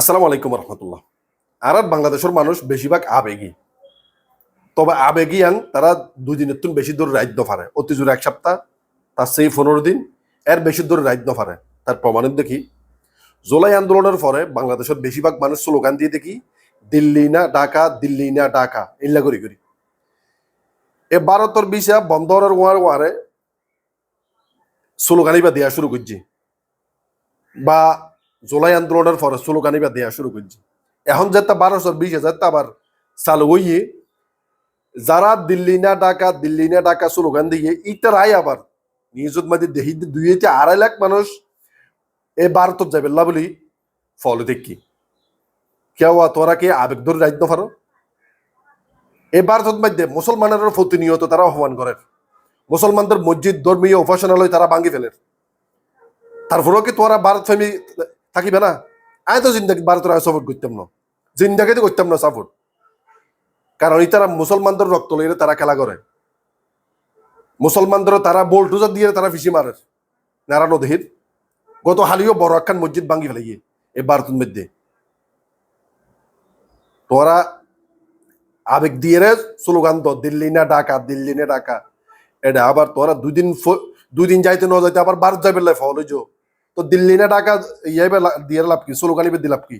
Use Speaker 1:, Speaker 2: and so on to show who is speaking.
Speaker 1: আসসালামু আলাইকুম রহমতুল্লাহ। আর বাংলাদেশের মানুষ বেশিরভাগ আবেগী। তবে আবেগীয়ান তারা 2 দিনের তুন বেশি দূর রাইত পারে, অতি জোর 1 সপ্তাহ, তার সেই 15 দিন, এর বেশি দূর রাইত পারে। তার প্রমাণিত দেখি জুলাই আন্দোলনের পরে বাংলাদেশের বেশিরভাগ মানুষ স্লোগান দিয়ে দেখি দিল্লি না ঢাকা, দিল্লি না ঢাকা, ইল্লা করি করি এ ভারতের ভিসা বন্ধ হওয়ার ওয়ারে স্লোগানই বা দেওয়া শুরু করছি, বা জুলাই আন্দোলনের পরে স্লোগানই বা দেওয়া শুরু করছি। এখন যেটা 12,000-20,000 আবার চালু হইয়ে যারা দিল্লি না ঢাকা স্লোগান দিয়ে ইতারাই আবার নিউজত মাঝে দেখি 2-2.5 লাখ মানুষ এ ভারতত যাবে না বলি ফলো দেখি কেউ তোরা কি আবেগ ধরে রাখতে পারো? এই ভারতত মধ্যে মুসলমানের প্রতিনিয়ত তারা অপমান করে, মুসলমানদের মসজিদ ধর্মীয় উপাসনালয় তারা ভাঙি ফেলে। তারপরেও কি তোরা ভারত ফ্যামিলি থাকিবে না? আমি তো জিন্দাগি ভারতের সাপোর্ট করতাম না, জিন্দাগিতে করতাম না সাপোর্ট। কারণ তারা মুসলমানদের রক্ত লইলে তারা খেলা করে, মুসলমানদের তারা বোল্টুজার দিয়ে তারা ফিসি মারে নারায়ণ দেহির। গত হালিও বড় একখান মসজিদ ভাঙ্গি ফেলে গিয়ে এই ভারতের মধ্যে। তোরা আবেগ দিয়ে স্লোগান তো দিল্লি না ঢাকা, দিল্লি না ঢাকা, এটা আবার তোরা 2 দিন যাইতে না যাইতে আবার ভারত যাবে ফল হইছো তো দিল্লি না ঢাকা ইয়ে দিয়ে লাভ কি, স্লোগান দিলাম কি?